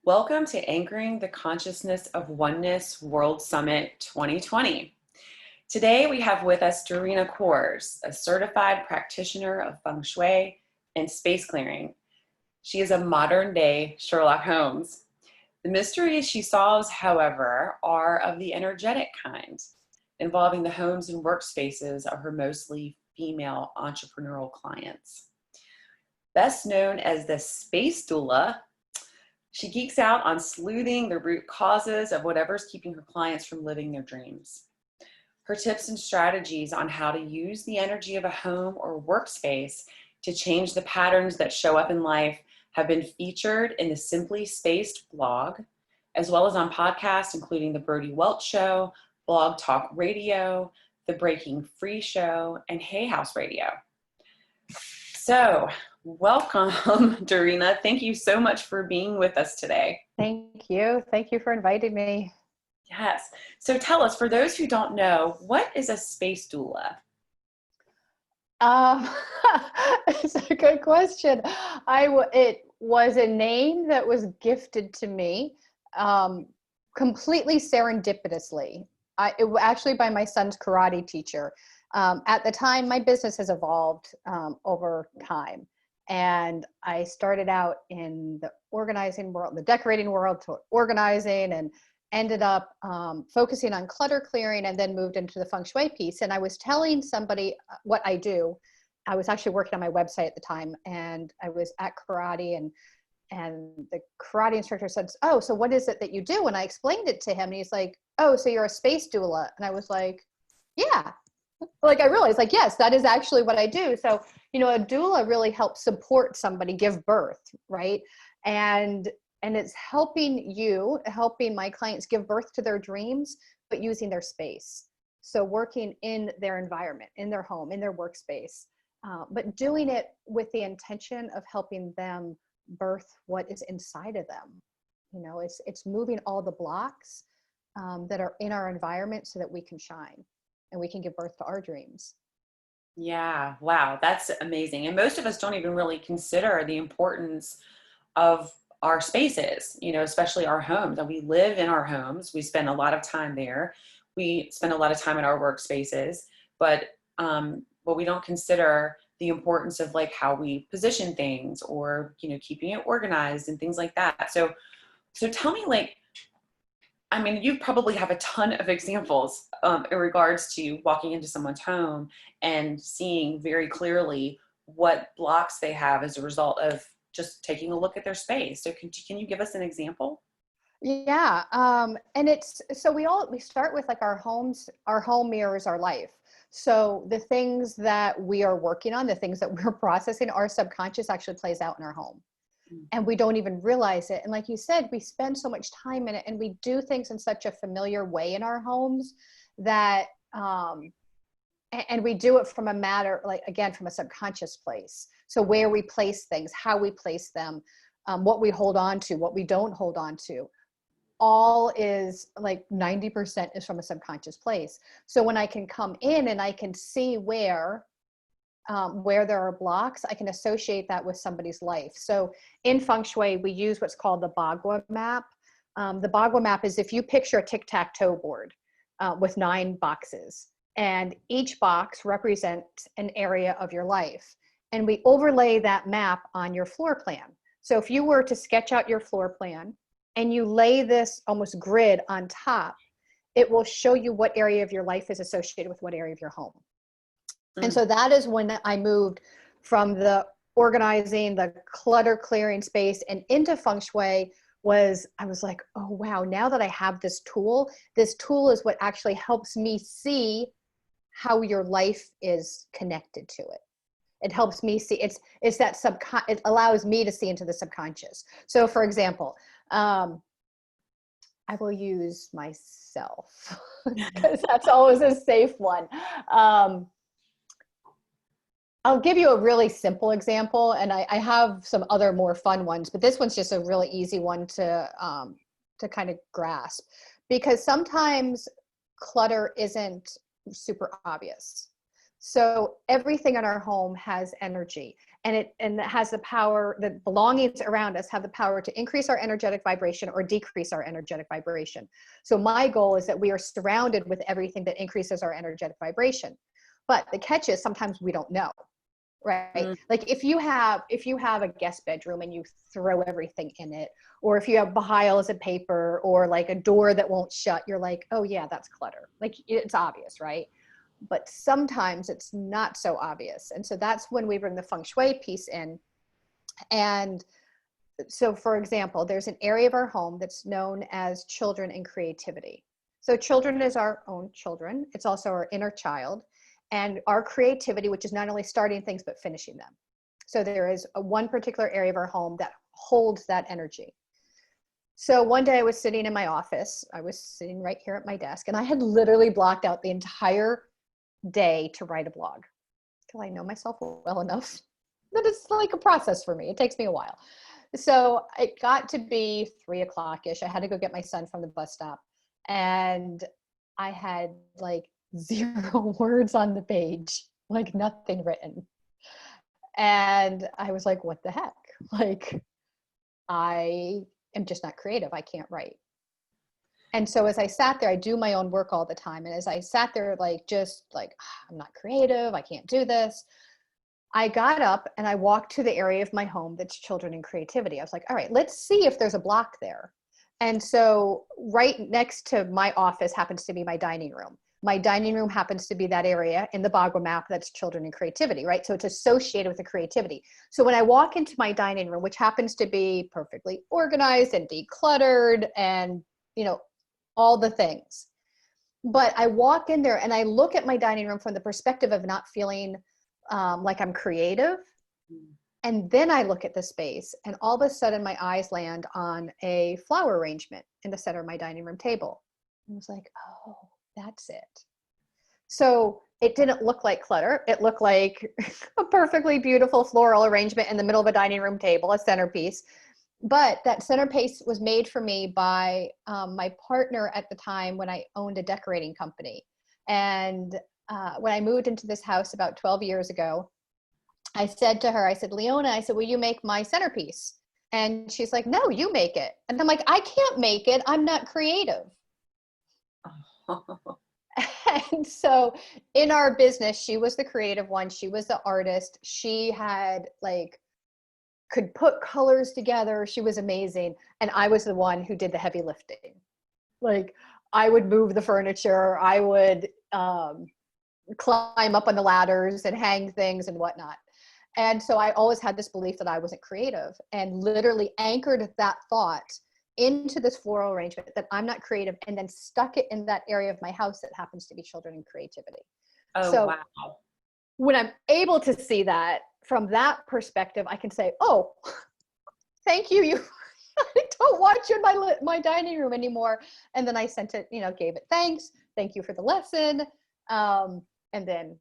Welcome to Anchoring the Consciousness of Oneness World Summit 2020. Today we have with us Dorena Kohrs, a certified practitioner of Feng Shui and space clearing. She is a modern-day Sherlock Holmes. The mysteries she solves, however, are of the energetic kind, involving the homes and workspaces of her mostly female entrepreneurial clients. Best known as the Space Doula, she geeks out on sleuthing the root causes of whatever's keeping her clients from living their dreams. Her tips and strategies on how to use the energy of a home or workspace to change the patterns that show up in life have been featured in the Simply Spaced blog, as well as on podcasts including The Brody Welch Show, Blog Talk Radio, The Breaking Free Show, and Hay House Radio. So, welcome, Dorina. Thank you so much for being with us today. Thank you. Thank you for inviting me. Yes. So tell us, for those who don't know, what is a space doula? It's a good question. It was a name that was gifted to me completely serendipitously. Actually by my son's karate teacher. At the time, my business has evolved over time. And I started out in the organizing world, the decorating world, to organizing, and ended up focusing on clutter clearing, and then moved into the Feng Shui piece. And I was telling somebody what I do. I was actually working on my website at the time, and I was at karate, and the karate instructor said, "Oh, so what is it that you do?" And I explained it to him, and he's like, "Oh, so you're a space doula?" And I was like, "Yeah." Like I realized, like, yes, that is actually what I do. So, a doula really helps support somebody give birth, right? And it's helping my clients give birth to their dreams, but using their space. So working in their environment, in their home, in their workspace, but doing it with the intention of helping them birth what is inside of them. It's moving all the blocks that are in our environment so that we can shine and we can give birth to our dreams. Yeah, wow, that's amazing. And most of us don't even really consider the importance of our spaces, especially our homes. And we live in our homes. We spend a lot of time there. We spend a lot of time in our workspaces, but we don't consider the importance of like how we position things, or, keeping it organized and things like that. So tell me, you probably have a ton of examples in regards to walking into someone's home and seeing very clearly what blocks they have as a result of just taking a look at their space. So can you give us an example? Yeah. And we start with like our home mirrors our life. So the things that we are working on, the things that we're processing, our subconscious actually plays out in our home. And we don't even realize it. And like you said, we spend so much time in it, and we do things in such a familiar way in our homes that, and we do it from from a subconscious place. So where we place things, how we place them, what we hold on to, what we don't hold on to, all is like 90% is from a subconscious place. So when I can come in and I can see where there are blocks, I can associate that with somebody's life. So in Feng Shui, we use what's called the Bagua Map. The Bagua Map is if you picture a tic-tac-toe board with 9 boxes, and each box represents an area of your life. And we overlay that map on your floor plan. So if you were to sketch out your floor plan and you lay this almost grid on top, it will show you what area of your life is associated with what area of your home. And so that is when I moved from the organizing, the clutter clearing space, and into Feng Shui. I was like, oh, wow, now that I have this tool is what actually helps me see how your life is connected to it. It helps me see, it allows me to see into the subconscious. So for example, I will use myself because that's always a safe one. I'll give you a really simple example, and I have some other more fun ones, but this one's just a really easy one to kind of grasp, because sometimes clutter isn't super obvious. So everything in our home has energy, and it has the power, the belongings around us have the power to increase our energetic vibration or decrease our energetic vibration. So my goal is that we are surrounded with everything that increases our energetic vibration. But the catch is sometimes we don't know, right? Mm. Like if you have a guest bedroom and you throw everything in it, or if you have piles of paper or like a door that won't shut, you're like, oh yeah, that's clutter. Like it's obvious, right? But sometimes it's not so obvious. And so that's when we bring the Feng Shui piece in. And so for example, there's an area of our home that's known as children and creativity. So children is our own children. It's also our inner child and our creativity, which is not only starting things, but finishing them. So there is one particular area of our home that holds that energy. So one day I was sitting in my office. I was sitting right here at my desk, and I had literally blocked out the entire day to write a blog because I know myself well enough that it's like a process for me. It takes me a while. So it got to be 3:00-ish. I had to go get my son from the bus stop, and I had like 0 words on the page, like nothing written. And I was like, what the heck? Like, I am just not creative. I can't write. And so as I sat there, I do my own work all the time. And as I sat there, like, just like, I'm not creative, I can't do this, I got up and I walked to the area of my home that's children and creativity. I was like, all right, let's see if there's a block there. And so right next to my office happens to be my dining room. My dining room happens to be that area in the Bagua Map that's children and creativity, right? So it's associated with the creativity. So when I walk into my dining room, which happens to be perfectly organized and decluttered and, you know, all the things. But I walk in there and I look at my dining room from the perspective of not feeling like I'm creative. And then I look at the space and all of a sudden my eyes land on a flower arrangement in the center of my dining room table. I was like, oh, that's it. So it didn't look like clutter. It looked like a perfectly beautiful floral arrangement in the middle of a dining room table, a centerpiece. But that centerpiece was made for me by my partner at the time when I owned a decorating company. And when I moved into this house about 12 years ago, I said to her, I said, Leona, I said, will you make my centerpiece? And she's like, no, you make it. And I'm like, I can't make it. I'm not creative. And so in our business, she was the creative one. She was the artist. She had like, could put colors together. She was amazing. And I was the one who did the heavy lifting. Like I would move the furniture. I would climb up on the ladders and hang things and whatnot. And so I always had this belief that I wasn't creative and literally anchored that thought into this floral arrangement that I'm not creative and then stuck it in that area of my house that happens to be children and creativity. Oh, so wow. When I'm able to see that from that perspective, I can say, oh, thank you. I don't want you in my dining room anymore. And then I sent it, gave it thanks. Thank you for the lesson. And then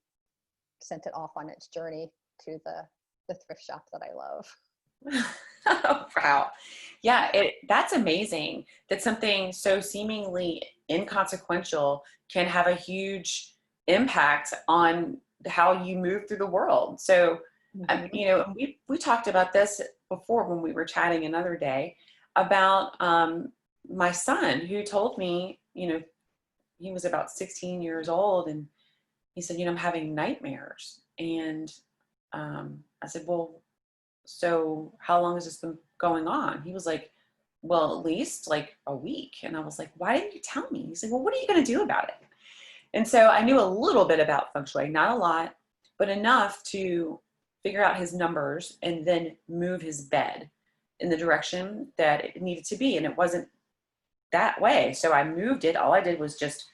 sent it off on its journey to the thrift shop that I love. Oh, wow. Yeah, that's amazing that something so seemingly inconsequential can have a huge impact on how you move through the world. So, we talked about this before when we were chatting another day about my son who told me, he was about 16 years old and he said, I'm having nightmares. And I said, well, so how long has this been going on? He was like, well, at least like a week. And I was like, why didn't you tell me? He's like, well, what are you going to do about it? And so I knew a little bit about Feng Shui, not a lot, but enough to figure out his numbers and then move his bed in the direction that it needed to be. And it wasn't that way. So I moved it. All I did was just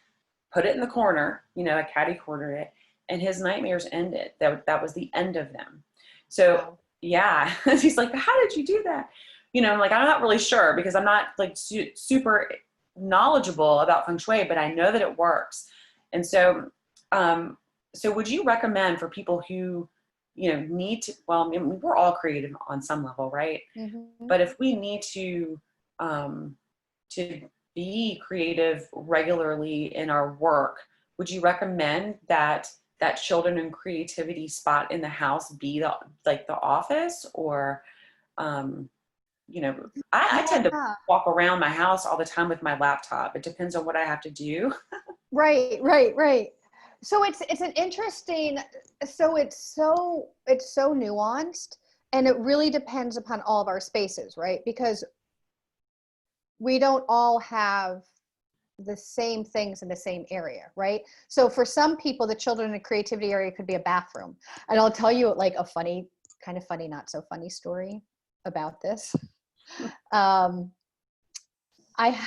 put it in the corner, I catty cornered it, and his nightmares ended. That was the end of them. So Wow. Yeah, he's like, how did you do that? I'm like, I'm not really sure because I'm not like super knowledgeable about Feng Shui, but I know that it works. And so, so would you recommend for people who, need to, well, we're all creative on some level, right? Mm-hmm. But if we need to be creative regularly in our work, would you recommend that that children and creativity spot in the house be the office, or you know, I tend to Yeah. walk around my house all the time with my laptop. It depends on what I have to do. Right, right, right. So it's an interesting, so it's so nuanced, and it really depends upon all of our spaces, right? Because we don't all have the same things in the same area, right? So for some people, the children and creativity area could be a bathroom. And I'll tell you like a funny, kind of funny, not so funny story about this. Um, I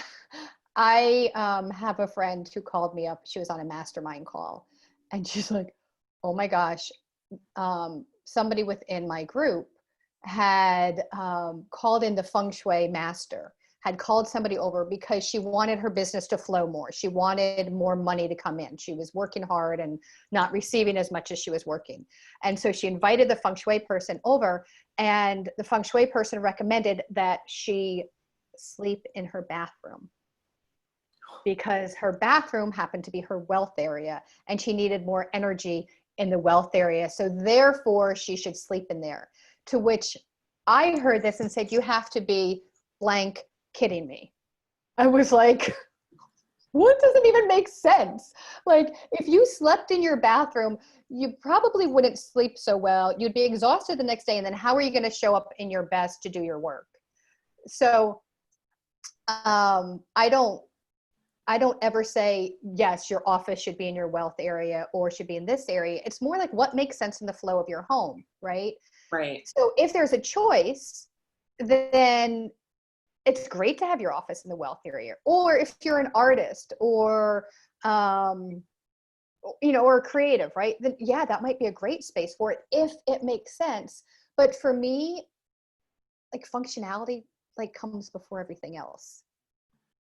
I have a friend who called me up. She was on a mastermind call, and she's like, "Oh my gosh, somebody within my group had called in the Feng Shui master, had called somebody over because she wanted her business to flow more. She wanted more money to come in. She was working hard and not receiving as much as she was working. And so she invited the Feng Shui person over, and the Feng Shui person recommended that she sleep in her bathroom because her bathroom happened to be her wealth area and she needed more energy in the wealth area. So therefore she should sleep in there. To which I heard this and said, you have to be blank kidding me. I was like, what doesn't even make sense? Like, if you slept in your bathroom, you probably wouldn't sleep so well. You'd be exhausted the next day. And then how are you going to show up in your best to do your work? So I don't ever say, yes, your office should be in your wealth area or should be in this area. It's more like what makes sense in the flow of your home, right? Right. So if there's a choice, then it's great to have your office in the wealth area. Or if you're an artist or, or creative, right? Then yeah, that might be a great space for it if it makes sense. But for me, like functionality, like comes before everything else.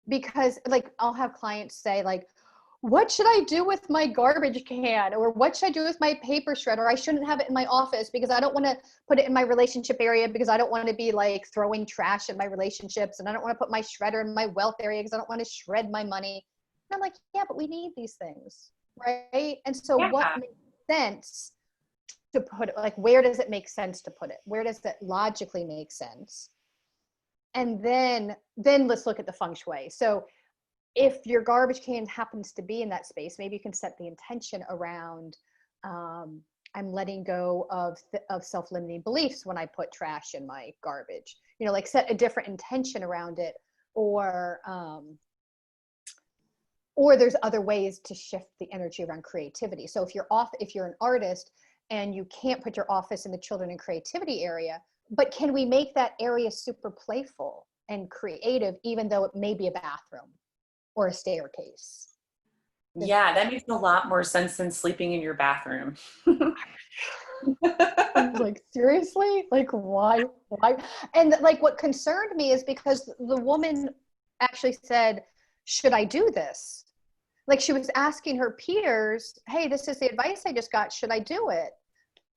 Because like I'll have clients say like, what should I do with my garbage can? Or what should I do with my paper shredder? I shouldn't have it in my office because I don't want to put it in my relationship area because I don't want to be like throwing trash in my relationships. And I don't want to put my shredder in my wealth area because I don't want to shred my money. And I'm like, yeah, but we need these things, right? And so what Yeah. makes sense to put it, like, where does it make sense to put it? Where does it logically make sense? And then let's look at the feng shui. So if your garbage can happens to be in that space, maybe you can set the intention around, I'm letting go of self-limiting beliefs when I put trash in my garbage, like set a different intention around it. Or there's other ways to shift the energy around creativity. So if you're an artist and you can't put your office in the children and creativity area, but can we make that area super playful and creative, even though it may be a bathroom or a staircase? Yeah, that makes a lot more sense than sleeping in your bathroom. I was like, seriously? Like, why? And like, what concerned me is because the woman actually said, should I do this? Like, she was asking her peers, hey, this is the advice I just got. Should I do it?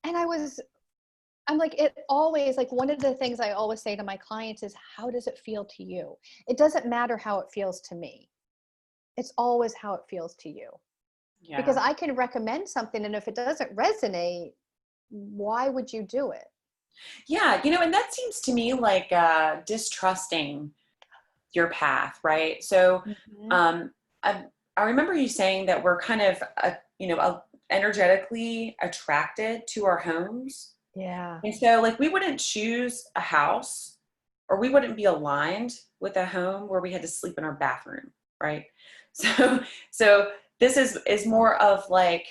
And I'm like, it always, like, one of the things I always say to my clients is, how does it feel to you? It doesn't matter how it feels to me. It's always how it feels to you. Yeah. Because I can recommend something, and if it doesn't resonate, why would you do it? Yeah, and that seems to me like distrusting your path, right? So Mm-hmm. um, I remember you saying that we're kind of, energetically attracted to our homes. Yeah. And so like we wouldn't choose a house, or we wouldn't be aligned with a home where we had to sleep in our bathroom, right? So this is more of like,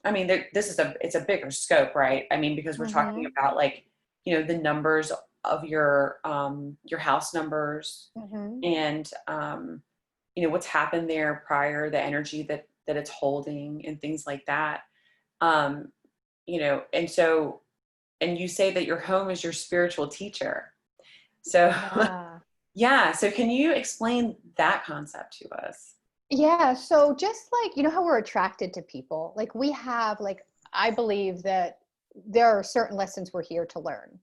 I mean, it's a bigger scope, right? I mean, because we're talking Mm-hmm. about like, the numbers of your house numbers, Mm-hmm. and what's happened there prior, the energy that it's holding and things like that. Um, and so, and you say that your home is your spiritual teacher. So Yeah. yeah. So can you explain that concept to us? Yeah. So just like, how we're attracted to people, like we have, like, I believe that there are certain lessons we're here to learn.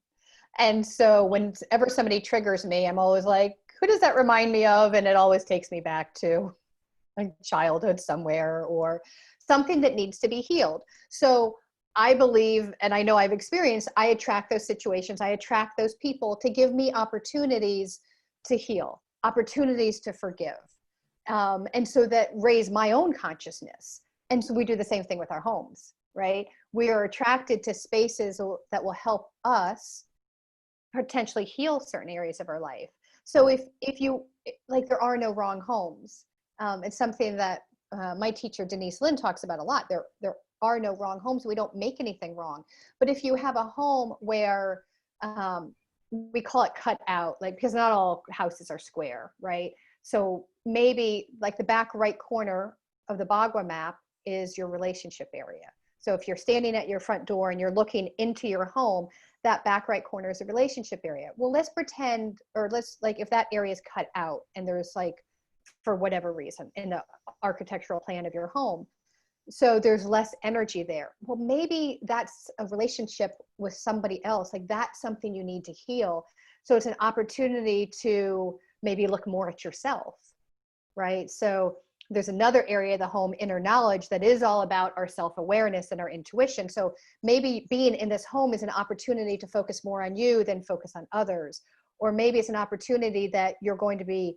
And so whenever somebody triggers me, I'm always like, who does that remind me of? And it always takes me back to like childhood somewhere. Or something that needs to be healed. So I believe, and I know I've experienced, I attract those situations, I attract those people to give me opportunities to heal, opportunities to forgive. And so that raise my own consciousness. And so we do the same thing with our homes, right? We are attracted to spaces that will help us potentially heal certain areas of our life. So if you, like, there are no wrong homes. It's something that my teacher, Denise Lynn, talks about a lot. There are no wrong homes. We don't make anything wrong. But if you have a home where we call it cut out, like, because not all houses are square, right? So maybe like the back right corner of the Bagua Map is your relationship area. So if you're standing at your front door and you're looking into your home, that back right corner is a relationship area. Well, let's pretend, or let's, like, if that area is cut out and there's, like, for whatever reason in the architectural plan of your home, so there's less energy there. Well, maybe that's a relationship with somebody else. Like, that's something you need to heal. So it's an opportunity to maybe look more at yourself, right? So there's another area of the home, inner knowledge, that is all about our self-awareness and our intuition. So maybe being in this home is an opportunity to focus more on you than focus on others. Or maybe it's an opportunity that you're going to be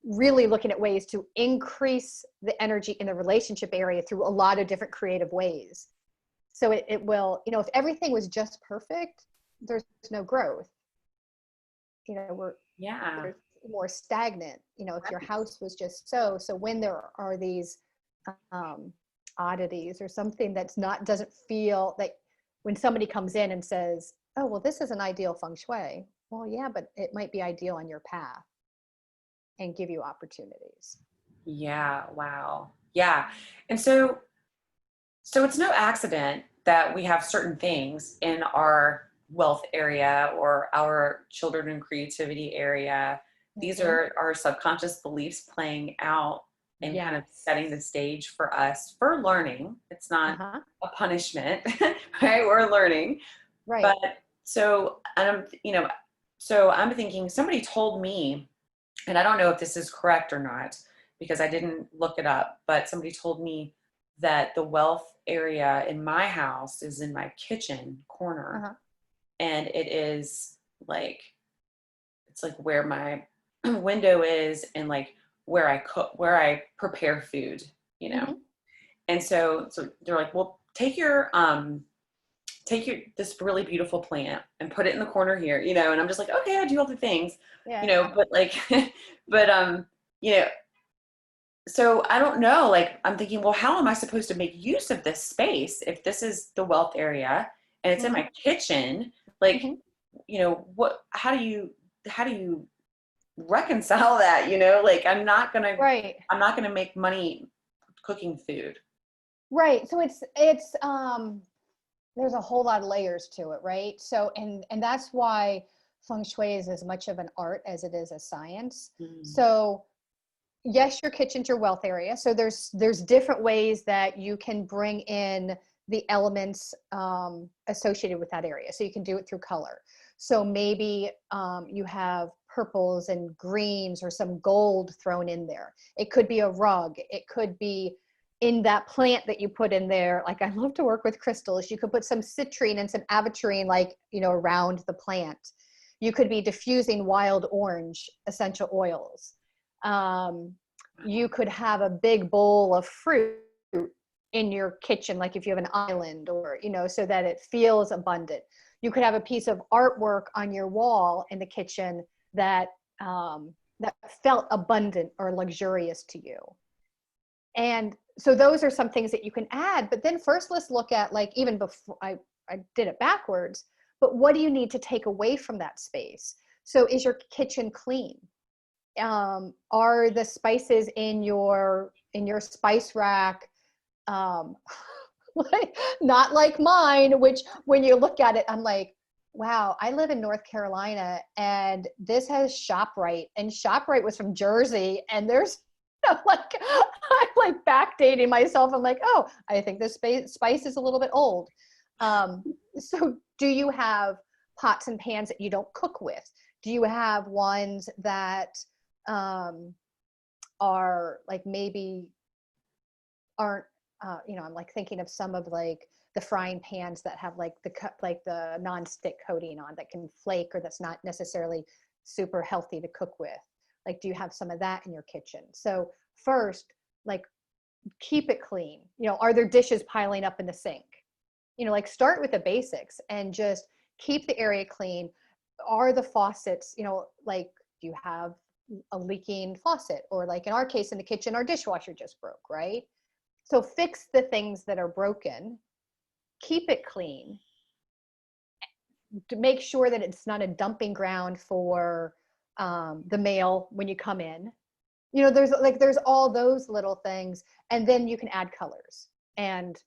really looking at ways to increase the energy in the relationship area through a lot of different creative ways. So it will, you know, if everything was just perfect, there's no growth. You know, we're more stagnant. You know, if your house was just so when there are these oddities or something that's not, doesn't feel like, when somebody comes in and says, oh, well, this is an ideal feng shui. Well, yeah, but it might be ideal on your path and give you opportunities. Yeah. Wow. Yeah. And so it's no accident that we have certain things in our wealth area or our children and creativity area. These are our subconscious beliefs playing out and kind of setting the stage for us for learning. It's not a punishment, right? We're learning. Right. But so, so I'm thinking, somebody told me, and I don't know if this is correct or not, because I didn't look it up, but somebody told me that the wealth area in my house is in my kitchen corner. And it is like, it's like where my window is, and like where I cook, where I prepare food, you know? And so they're like, well, take your this really beautiful plant and put it in the corner here, you know? And I'm just like, okay, I do all the things, you know, but like, you know, so I don't know, like, I'm thinking, well, how am I supposed to make use of this space if this is the wealth area and it's in my kitchen? Like, you know, how do you reconcile that, you know? Like, I'm not gonna make money cooking food. Right. So it's there's a whole lot of layers to it, right? So and that's why feng shui is as much of an art as it is a science. So yes, your kitchen's your wealth area. So there's different ways that you can bring in the elements associated with that area. So you can do it through color. So maybe you have purples and greens or some gold thrown in there. It could be a rug. It could be in that plant that you put in there. Like, I love to work with crystals. You could put some citrine and some aventurine, like, you know, around the plant. You could be diffusing wild orange essential oils. You could have a big bowl of fruit in your kitchen, like if you have an island, or, you know, so that it feels abundant. You could have a piece of artwork on your wall in the kitchen that that felt abundant or luxurious to you. And so those are some things that you can add. But then first, let's look at, like, even before I did it backwards, but what do you need to take away from that space? So is your kitchen clean? Are the spices in your spice rack not like mine, which when you look at it, I'm like, wow, I live in North Carolina and this has ShopRite, and ShopRite was from Jersey, and there's like, I'm like backdating myself. I'm like, oh, I think this spice is a little bit old. So do you have pots and pans that you don't cook with? Do you have ones that are like maybe aren't, you know, I'm like thinking of some of like the frying pans that have like like the non-stick coating on that can flake, or that's not necessarily super healthy to cook with. Like, do you have some of that in your kitchen? So first, like, keep it clean. You know, are there dishes piling up in the sink? You know, like, start with the basics and just keep the area clean. Are the faucets, you know, like, do you have a leaking faucet? Or like in our case in the kitchen, our dishwasher just broke, right? So fix the things that are broken, keep it clean, to make sure that it's not a dumping ground for the mail when you come in. You know, there's all those little things, and then you can add colors and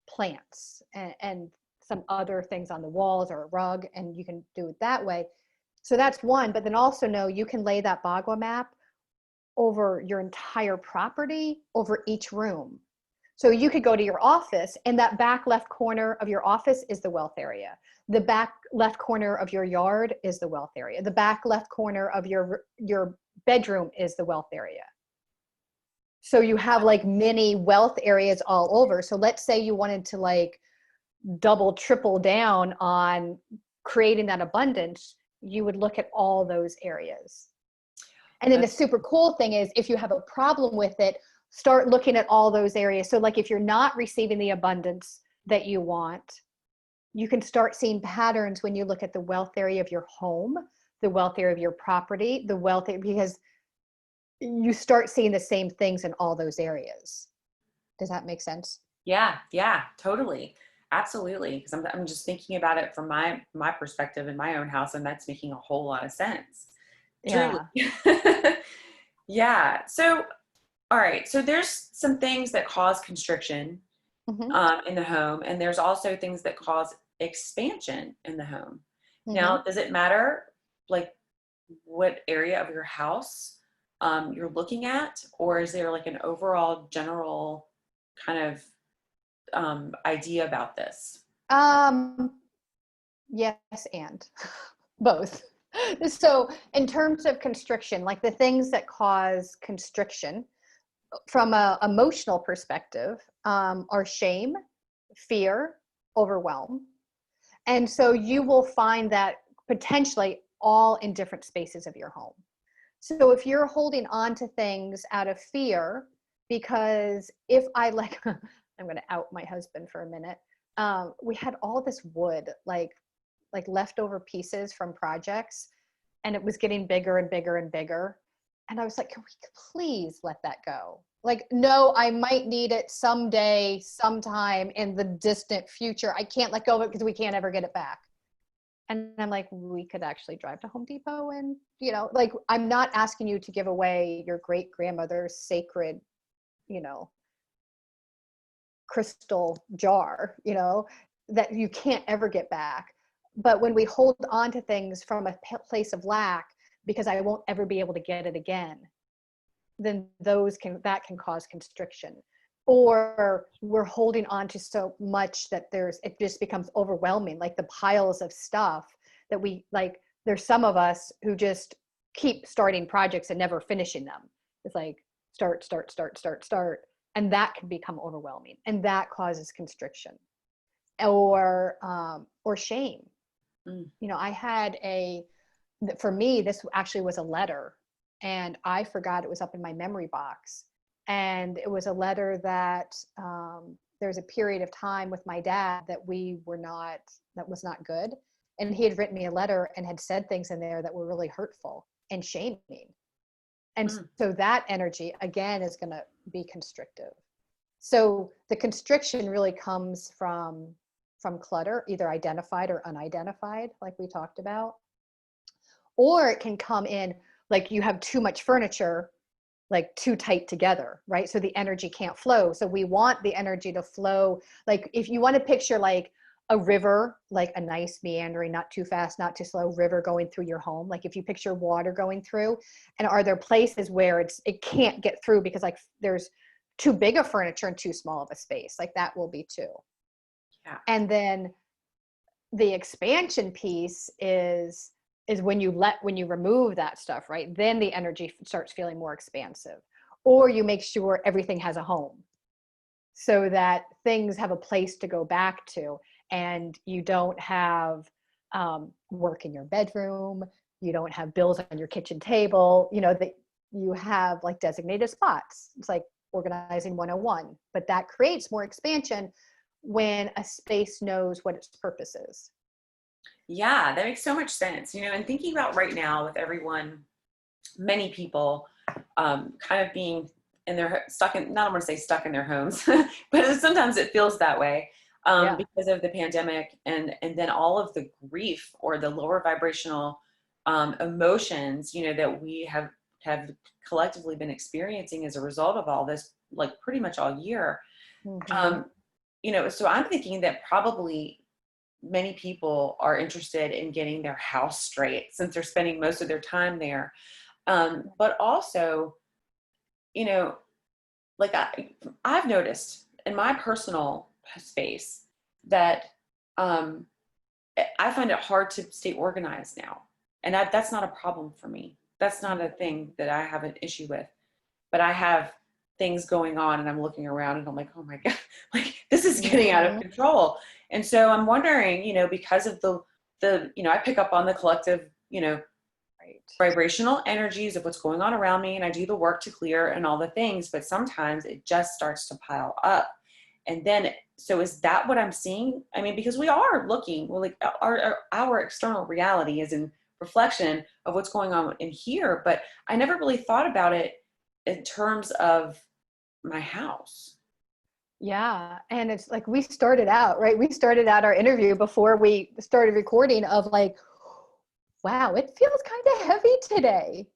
plants and some other things on the walls or a rug, and you can do it that way. So that's one. But then also know you can lay that Bagua map over your entire property, over each room. So you could go to your office, and that back left corner of your office is the wealth area. The back left corner of your yard is the wealth area. The back left corner of your bedroom is the wealth area. So you have like many wealth areas all over. So let's say you wanted to like double, triple down on creating that abundance, you would look at all those areas. And then the super cool thing is, if you have a problem with it, start looking at all those areas. So like if you're not receiving the abundance that you want, you can start seeing patterns when you look at the wealth area of your home, the wealth area of your property, the wealth area, because you start seeing the same things in all those areas. Does that make sense? Yeah, yeah, totally. Absolutely. Because I'm just thinking about it from my perspective in my own house, and that's making a whole lot of sense. Truly. Yeah. Yeah. So, all right. So there's some things that cause constriction Mm-hmm. in the home, and there's also things that cause expansion in the home. Mm-hmm. Now, does it matter like what area of your house you're looking at, or is there like an overall general kind of idea about this? Yes, and both. So in terms of constriction, like the things that cause constriction from a emotional perspective, are shame, fear, overwhelm. And so you will find that potentially all in different spaces of your home. So if you're holding on to things out of fear, because if I like, I'm going to out my husband for a minute. We had all this wood, like leftover pieces from projects, and it was getting bigger and bigger and bigger. And I was like, can we please let that go? Like, no, I might need it someday, sometime in the distant future. I can't let go of it because we can't ever get it back. And I'm like, we could actually drive to Home Depot and, you know, like, I'm not asking you to give away your great grandmother's sacred, you know, crystal jar, you know, that you can't ever get back. But when we hold on to things from a place of lack, because I won't ever be able to get it again, then that can cause constriction. Or we're holding on to so much that it just becomes overwhelming, like the piles of stuff that we like. There's some of us who just keep starting projects and never finishing them. It's like start, and that can become overwhelming, and that causes constriction. Or shame. Mm. You know, for me, this actually was a letter, and I forgot it was up in my memory box. And it was a letter that there's a period of time with my dad that was not good. And he had written me a letter and had said things in there that were really hurtful and shaming. And so that energy, again, is going to be constrictive. So the constriction really comes from clutter, either identified or unidentified, like we talked about. Or it can come in like you have too much furniture, like too tight together, right? So the energy can't flow. So we want the energy to flow. Like if you want to picture like a river, like a nice meandering, not too fast, not too slow river going through your home. Like if you picture water going through, and are there places where it can't get through because like there's too big of furniture and too small of a space, like that will be too. Yeah. And then the expansion piece is when you remove that stuff, right? Then the energy starts feeling more expansive. Or you make sure everything has a home. so that things have a place to go back to, and you don't have work in your bedroom, you don't have bills on your kitchen table, that you have like designated spots. It's like organizing 101, but that creates more expansion when a space knows what its purpose is. Yeah, that makes so much sense. And thinking about right now with everyone, many people kind of being in their stuck in, not I want to say stuck in their homes, but sometimes it feels that way Yeah. because of the pandemic and then all of the grief or the lower vibrational emotions, that we have collectively been experiencing as a result of all this, like pretty much all year. Mm-hmm. Um, so I'm thinking that probably many people are interested in getting their house straight since they're spending most of their time there. But also, you know, like I've noticed in my personal space that um, I find it hard to stay organized now. And that's not a problem for me. That's not a thing that I have an issue with. But I have things going on and I'm looking around and I'm like, oh my God, like this is getting out of Mm-hmm. control. And so I'm wondering, because of I pick up on the collective, Right. vibrational energies of what's going on around me, and I do the work to clear and all the things, but sometimes it just starts to pile up. And then, so is that what I'm seeing? I mean, because we are looking, well, like our external reality is in reflection of what's going on in here, but I never really thought about it in terms of my house. Yeah. And it's like we started out, right? We started out our interview before we started recording of like, wow, it feels kind of heavy today.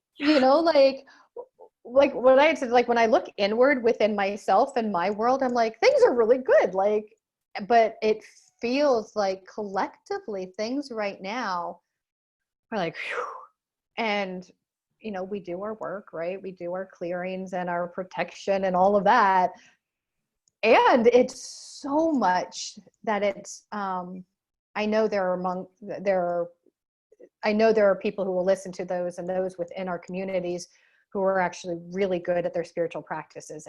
Like what I had said, like when I look inward within myself and my world, I'm like, things are really good. Like, but it feels like collectively things right now are like, whew. And, we do our work, right? We do our clearings and our protection and all of that. And it's so much that I know I know there are people who will listen to those and those within our communities who are actually really good at their spiritual practices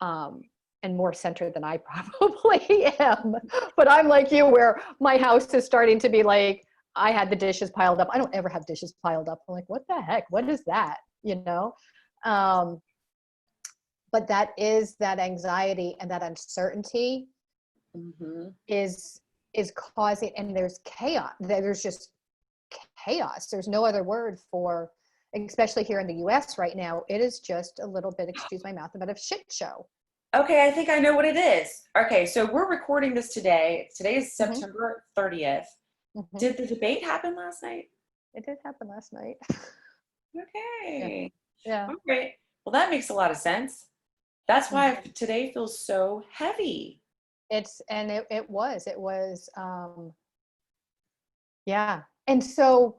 um, and more centered than I probably am. But I'm like you, where my house is starting to be like, I had the dishes piled up. I don't ever have dishes piled up. I'm like, what the heck? What is that? Um, but that is that anxiety and that uncertainty Mm-hmm. is causing, and there's chaos. There's just chaos. There's no other word for, especially here in the US right now, it is just a little bit, excuse my mouth, a bit of shit show. Okay, I think I know what it is. Okay, so we're recording this today. Today is Mm-hmm. September 30th. Mm-hmm. Did the debate happen last night? It did happen last night. Yeah. Okay. Yeah. All right. Well, that makes a lot of sense. That's why Mm-hmm. today feels so heavy. It was yeah. And so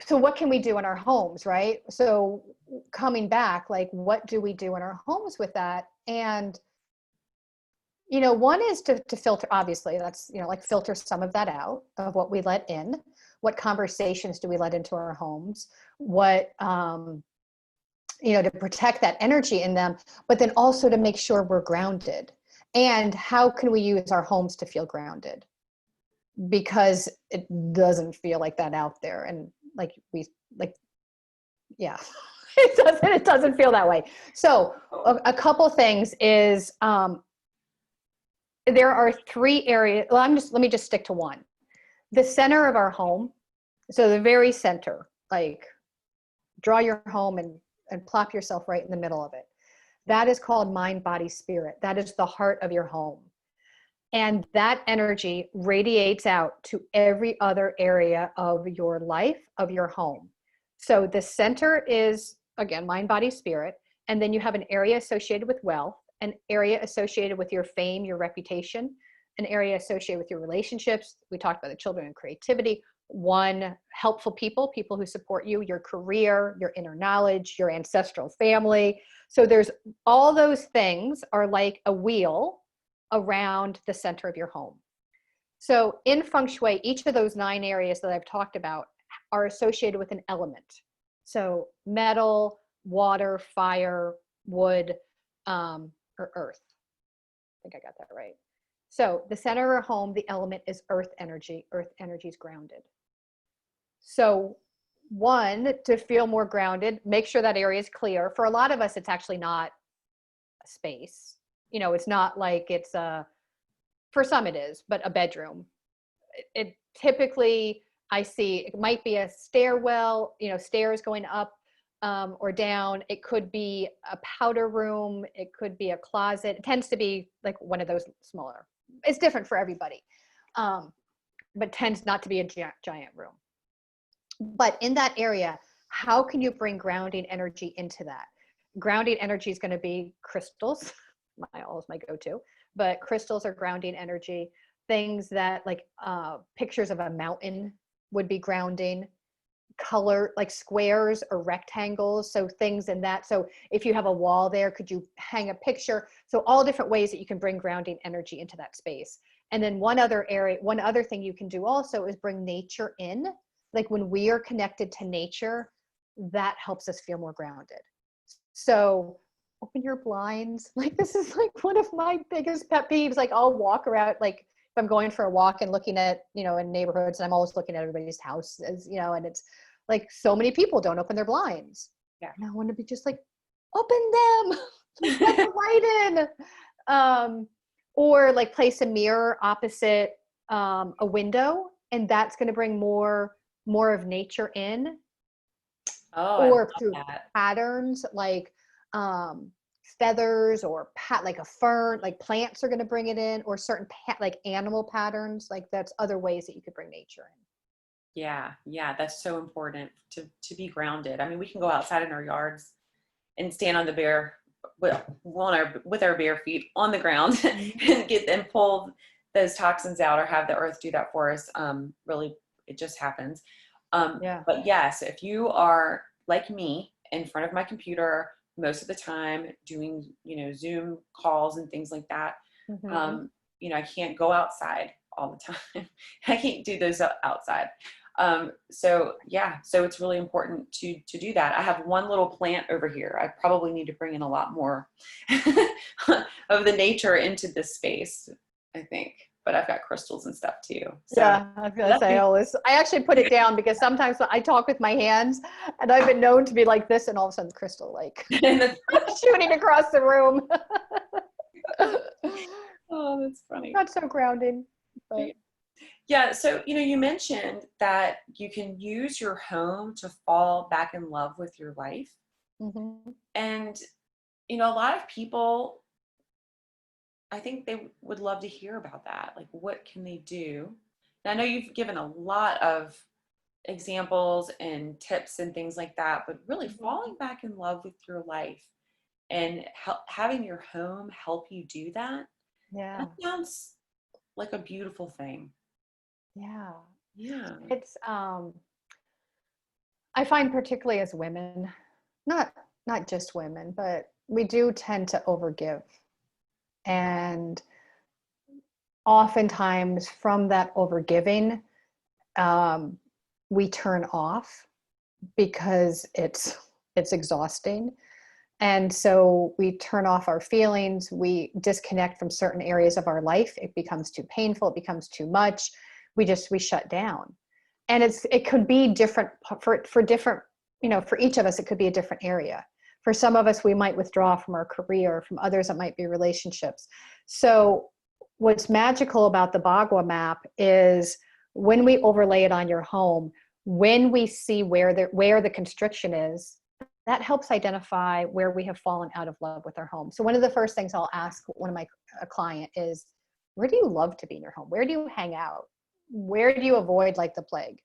what can we do in our homes, right? So coming back, like what do we do in our homes with that? And one is to filter, obviously, that's, like filter some of that out of what we let in. What conversations do we let into our homes? What, to protect that energy in them, but then also to make sure we're grounded. And how can we use our homes to feel grounded? Because it doesn't feel like that out there. And like, yeah, it doesn't feel that way. So a couple things is, there are three areas. Well, let me just stick to one. The center of our home. So the very center, like draw your home and plop yourself right in the middle of it. That is called mind, body, spirit. That is the heart of your home. And that energy radiates out to every other area of your life, of your home. So the center is, again, mind, body, spirit. And then you have an area associated with wealth, an area associated with your fame, your reputation, an area associated with your relationships. We talked about the children and creativity. One, helpful people who support you, your career, your inner knowledge, your ancestral family. So there's all those things are like a wheel around the center of your home. So in Feng Shui, each of those 9 areas that I've talked about are associated with an element. So metal, water, fire, wood, or earth. think I got that right. So the center of our home, the element is earth energy. Earth energy is grounded. So one, to feel more grounded, make sure that area is clear. For a lot of us, it's actually not a space. You know, it's not like it's a, for some it is, but a bedroom. It typically, I see, it might be a stairwell, you know, stairs going up or down. It could be a powder room. It could be a closet. It tends to be like one of those smaller. It's different for everybody, but tends not to be a giant room. But in that area, how can you bring grounding energy into that? Grounding energy is going to be crystals. Always my go-to, but crystals are grounding energy. Things that like pictures of a mountain would be grounding. Color, like squares or rectangles, so things in that. So if you have a wall there, could you hang a picture? So all different ways that you can bring grounding energy into that space. And then one other thing you can do also is bring nature in. Like when we are connected to nature, that helps us feel more grounded. So open your blinds. Like this is like one of my biggest pet peeves. Like I'll walk around, like if I'm going for a walk and looking at, you know, in neighborhoods, and I'm always looking at everybody's houses, you know, and it's like so many people don't open their blinds. Yeah. And I want to be just like, open them, let the light in. Or like place a mirror opposite a window, and that's going to bring more of nature in. Oh, Or I through love that. patterns like feathers or like a fern, like plants are going to bring it in, or certain like animal patterns. Like that's other ways that you could bring nature in. Yeah, yeah, that's so important to be grounded. I mean, we can go outside in our yards and stand on the bare with our bare feet on the ground and get them pull those toxins out, or have the earth do that for us. Really, it just happens. Yeah. But yes, if you are like me in front of my computer most of the time doing, you know, Zoom calls and things like that, Mm-hmm. you know, I can't go outside all the time. I can't do those outside. So yeah, so it's really important to do that. I have one little plant over here. I probably need to bring in a lot more of the nature into this space, I think. But I've got crystals and stuff too. So Yeah, I was gonna say I actually put it down because sometimes I talk with my hands, and I've been known to be like this, and all of a sudden crystal like shooting across the room. Oh, that's funny. Not so grounding, but Yeah, so you know, you mentioned that you can use your home to fall back in love with your life. mm-hmm. And you know, a lot of people, I think they would love to hear about that. Like, what can they do? And I know you've given a lot of examples and tips and things like that, but really falling back in love with your life and having your home help you do that, Yeah, that sounds like a beautiful thing. yeah. Yeah. It's I find particularly as women, not just women, but we do tend to overgive. And oftentimes from that overgiving, um, we turn off because it's exhausting. And so we turn off our feelings, we disconnect from certain areas of our life. It becomes too painful, it becomes too much. We shut down. And it could be different for different, you know, for each of us, it could be a different area. For some of us, we might withdraw from our career. From others, it might be relationships. So what's magical about the Bagua Map is when we overlay it on your home, when we see where the constriction is, that helps identify where we have fallen out of love with our home. So one of the first things I'll ask one of my client is, where do you love to be in your home? Where do you hang out? Where do you avoid like the plague?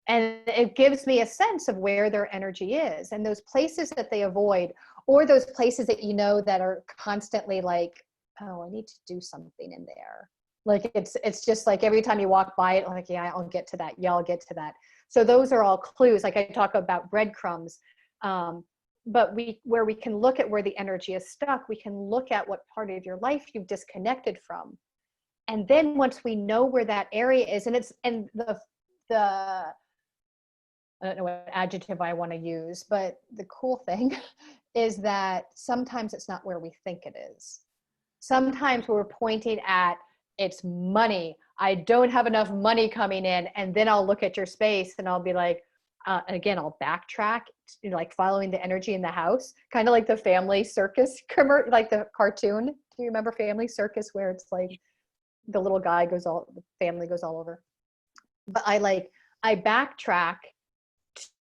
And it gives me a sense of where their energy is. And those places that they avoid, or those places that you know that are constantly like, oh, I need to do something in there. Like it's just like every time you walk by it, like, yeah, I'll get to that. Yeah, I'll get to that. So those are all clues. Like I talk about breadcrumbs. But where we can look at where the energy is stuck, we can look at what part of your life you've disconnected from. And then once we know where that area is, and the I don't know what adjective I want to use, but the cool thing is that sometimes it's not where we think it is. Sometimes we're pointing at, it's money. I don't have enough money coming in. And then I'll look at your space and I'll be like, again, I'll backtrack, like following the energy in the house, kind of like the Family Circus, like the cartoon. Do you remember Family Circus, where it's like the little guy the family goes all over? But I backtrack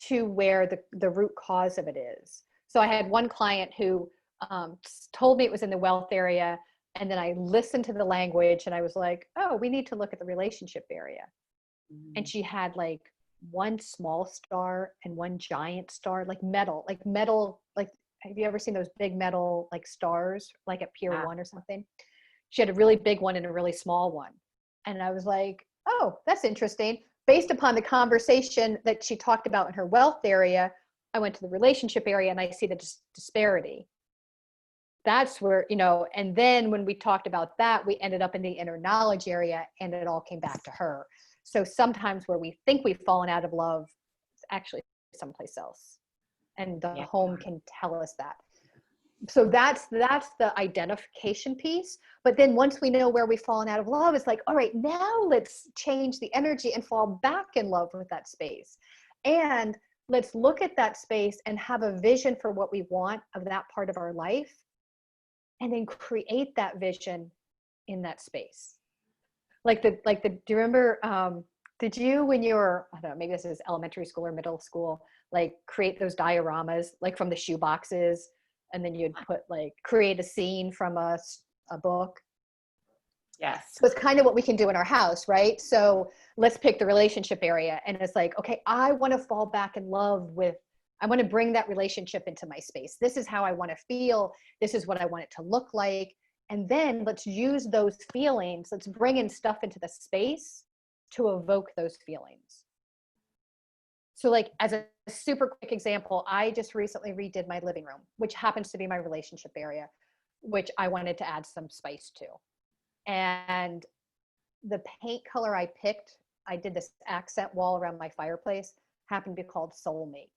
to where the root cause of it is. So I had one client who told me it was in the wealth area. And then I listened to the language and I was like, oh, we need to look at the relationship area. And she had like one small star and one giant star, like metal, like, have you ever seen those big metal, like stars, like at Pier 1 or something? She had a really big one and a really small one. And I was like, oh, that's interesting. Based upon the conversation that she talked about in her wealth area, I went to the relationship area and I see the disparity. That's where, and then when we talked about that, we ended up in the inner knowledge area and it all came back to her. So sometimes where we think we've fallen out of love, it's actually someplace else. And the home can tell us that. So that's the identification piece. But then once we know where we've fallen out of love, it's like, all right, now let's change the energy and fall back in love with that space. And let's look at that space and have a vision for what we want of that part of our life. And then create that vision in that space. Do you remember, did you, when you were, I don't know, maybe this is elementary school or middle school, like create those dioramas, like from the shoe boxes, and then you'd create a scene from a book? Yes. So it's kind of what we can do in our house, right? So let's pick the relationship area. And it's like, okay, I want to fall back in love with, I want to bring that relationship into my space. This is how I want to feel. This is what I want it to look like. And then let's use those feelings. Let's bring in stuff into the space to evoke those feelings. So like as a super quick example, I just recently redid my living room, which happens to be my relationship area, which I wanted to add some spice to. And the paint color I picked, I did this accent wall around my fireplace, happened to be called Soulmate.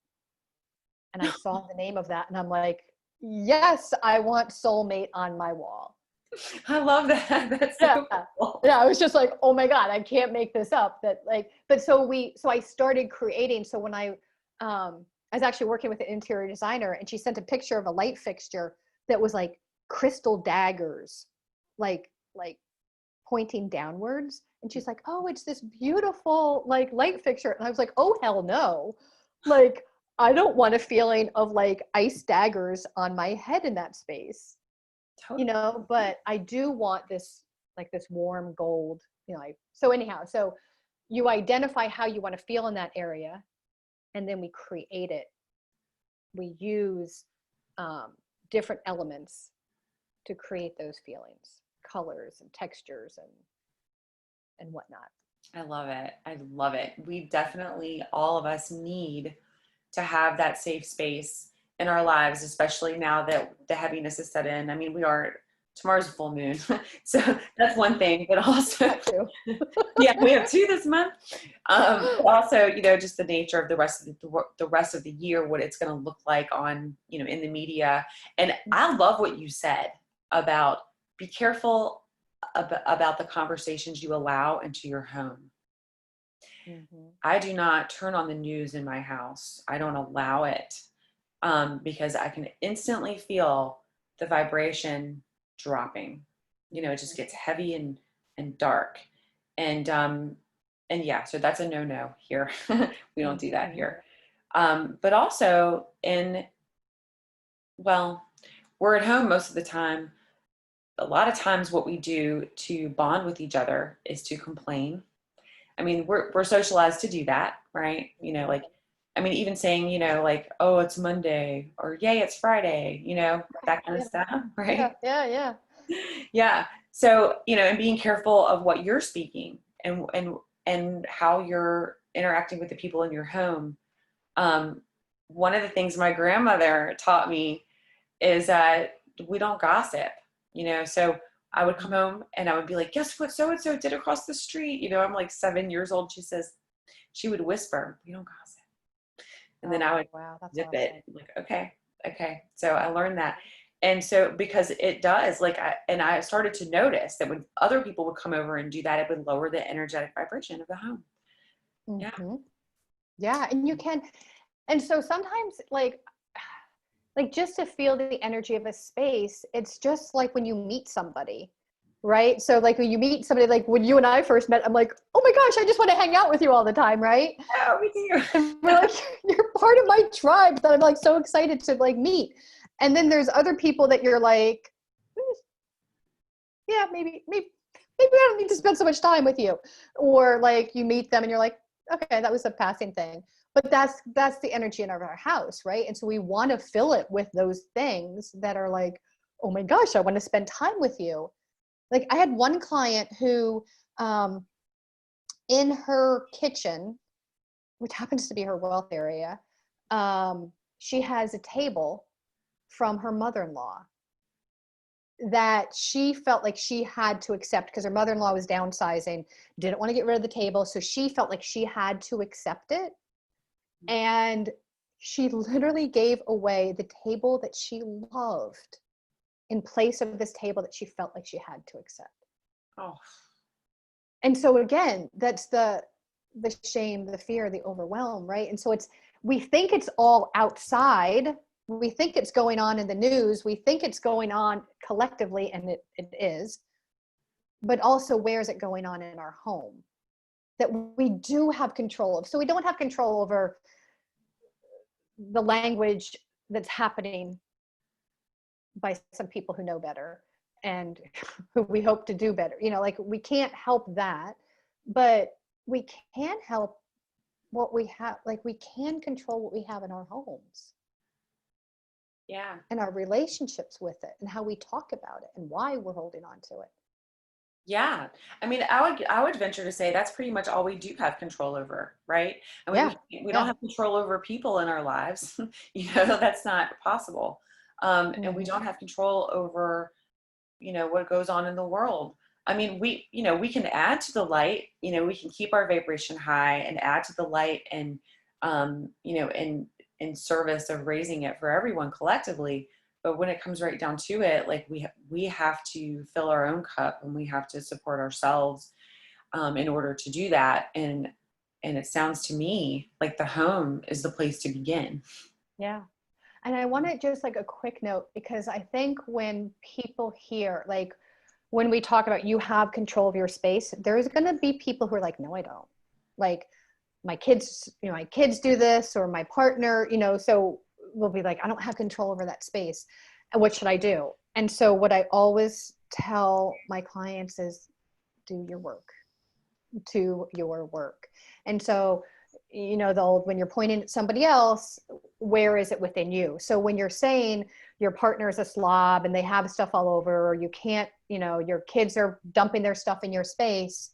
And I saw the name of that and I'm like, yes, I want Soulmate on my wall. I love that. That's so cool. Yeah, I was just like, oh my God, I can't make this up. So I started creating. So when I was actually working with an interior designer and she sent a picture of a light fixture that was like crystal daggers, like pointing downwards. And she's like, oh, it's this beautiful like light fixture. And I was like, oh, hell no. Like, I don't want a feeling of like ice daggers on my head in that space, totally. But I do want this, like this warm gold, so anyhow, so you identify how you want to feel in that area and then we create it. We use different elements to create those feelings, colors and textures and whatnot. I love it. I love it. We definitely, all of us need to have that safe space in our lives, especially now that the heaviness is set in. I mean, tomorrow's a full moon. So that's one thing, but also, yeah, we have 2 this month. But also, just the nature of the rest of the year, what it's going to look like on, in the media. And I love what you said about be careful about the conversations you allow into your home. Mm-hmm. I do not turn on the news in my house. I don't allow it because I can instantly feel the vibration dropping. It just gets heavy and dark. And yeah, so that's a no here. We don't do that here. But also we're at home most of the time. A lot of times what we do to bond with each other is to complain. I mean, we're socialized to do that, right? Even saying, oh, it's Monday or yay, it's Friday, that kind of stuff, right? Yeah. Yeah. So, and being careful of what you're speaking and how you're interacting with the people in your home. One of the things my grandmother taught me is that we don't gossip, so I would come home and I would be like, guess what so-and-so did across the street? I'm like 7 years old. She would whisper, we don't gossip. And then I would zip it. Like, okay. So I learned that. And so, because it does, like, I started to notice that when other people would come over and do that, it would lower the energetic vibration of the home. Yeah. Mm-hmm. Yeah. And you can, and so sometimes like just to feel the energy of a space, it's just like when you meet somebody, right? So like when you meet somebody, like when you and I first met, I'm like, oh my gosh, I just want to hang out with you all the time, right? Oh, me too. And we're like, you're part of my tribe that I'm like so excited to like meet. And then there's other people that you're like, yeah, maybe I don't need to spend so much time with you. Or like you meet them and you're like, okay, that was a passing thing. But that's the energy in our house, right? And so we want to fill it with those things that are like, oh my gosh, I want to spend time with you. Like I had one client who in her kitchen, which happens to be her wealth area, she has a table from her mother-in-law that she felt like she had to accept because her mother-in-law was downsizing, didn't want to get rid of the table. So she felt like she had to accept it. And she literally gave away the table that she loved in place of this table that she felt like she had to accept. Oh, And so again, that's the shame, the fear, the overwhelm, right? And so we think it's all outside. We think it's going on in the news. We think it's going on collectively, and it is. But also, where is it going on in our home that we do have control of? So we don't have control over the language that's happening by some people who know better and who we hope to do better. You know, like we can't help that, but we can help what we have. Like we can control what we have in our homes. yeah. And our relationships with it and how we talk about it and why we're holding on to it. Yeah. I mean, I would venture to say that's pretty much all we do have control over, right? I mean, Yeah. we don't have control over people in our lives. That's not possible. And we Mm-hmm. don't have control over, what goes on in the world. I mean, we can add to the light, we can keep our vibration high and add to the light and, in service of raising it for everyone collectively. But when it comes right down to it, like we have to fill our own cup and we have to support ourselves in order to do that. And it sounds to me like the home is the place to begin. Yeah. And I want to just like a quick note, because I think when people hear, like when we talk about you have control of your space, there's going to be people who are like, no, I don't. Like my kids do this, or my partner, so we'll be like, I don't have control over that space. And what should I do? And so what I always tell my clients is do your work. And so, when you're pointing at somebody else, where is it within you? So when you're saying your partner is a slob and they have stuff all over, or you can't, your kids are dumping their stuff in your space,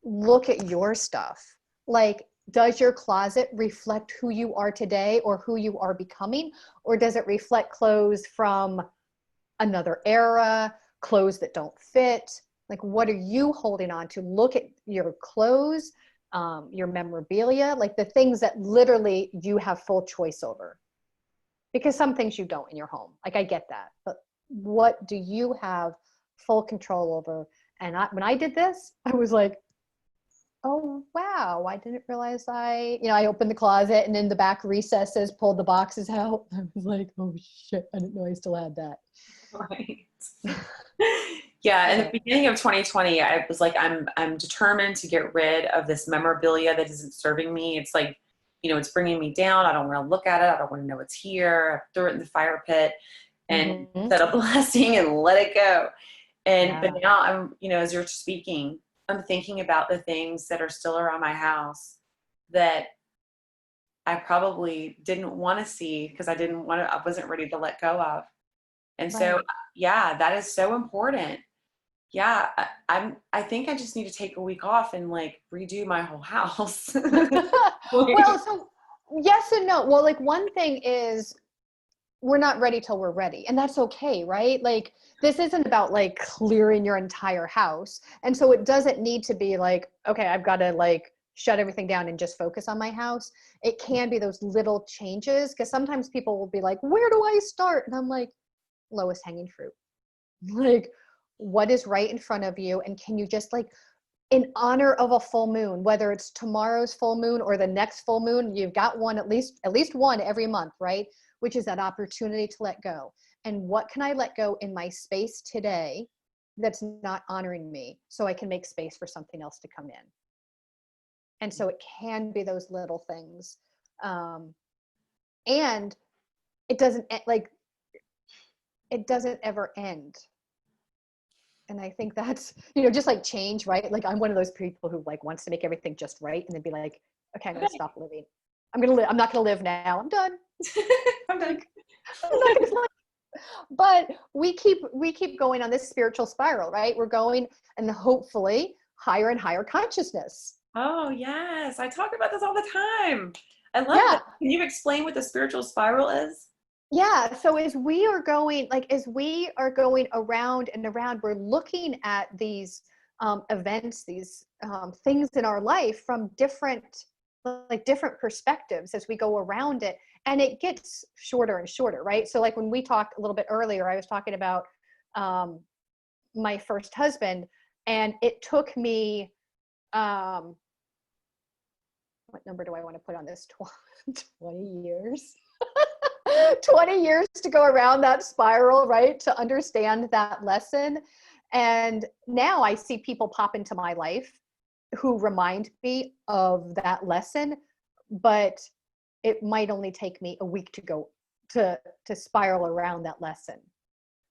look at your stuff. Like, does your closet reflect who you are today or who you are becoming? Or does it reflect clothes from another era, clothes that don't fit? Like, what are you holding on to? Look at your clothes, your memorabilia, like the things that literally you have full choice over. Because some things you don't in your home. Like, I get that. But what do you have full control over? And when I did this, I was like, oh, wow, I didn't realize I opened the closet and in the back recesses, pulled the boxes out. I was like, oh shit, I didn't know I still had that. Right. Yeah, in the beginning of 2020, I was like, I'm determined to get rid of this memorabilia that isn't serving me. It's like, it's bringing me down. I don't want to look at it. I don't want to know it's here. I threw it in the fire pit and said a blessing and let it go. But now I'm, as you're speaking, I'm thinking about the things that are still around my house that I probably didn't want to see because I wasn't ready to let go of. And so, yeah, that is so important. Yeah, I think I just need to take a week off and like redo my whole house. Well, so yes and no. Well, like one thing is we're not ready till we're ready, and that's okay, right? Like this isn't about like clearing your entire house. And so it doesn't need to be like, okay, I've got to like shut everything down and just focus on my house. It can be those little changes, because sometimes people will be like, where do I start? And I'm like, lowest hanging fruit. Like, what is right in front of you? And can you just, like, in honor of a full moon, whether it's tomorrow's full moon or the next full moon, you've got one, at least one every month, right? Which is that opportunity to let go. And what can I let go in my space today that's not honoring me, so I can make space for something else to come in? And so it can be those little things. And it doesn't ever end. And I think that's, just like change, right? Like, I'm one of those people who, like, wants to make everything just right, and then be like, okay, I'm going to stop living. I'm not going to live now. I'm done. I'm done. I'm not going to live. But we keep going on this spiritual spiral, right? We're going, and hopefully higher and higher consciousness. Oh, yes. I talk about this all the time. I love Yeah. that. Can you explain what the spiritual spiral is? Yeah. So as we are going around and around, we're looking at these events, these things in our life from different perspectives as we go around it. And it gets shorter and shorter, right? So like when we talked a little bit earlier, I was talking about my first husband, and it took me, what number do I want to put on this? 20 years. 20 years to go around that spiral, right? To understand that lesson. And now I see people pop into my life who remind me of that lesson, but it might only take me a week to go to spiral around that lesson.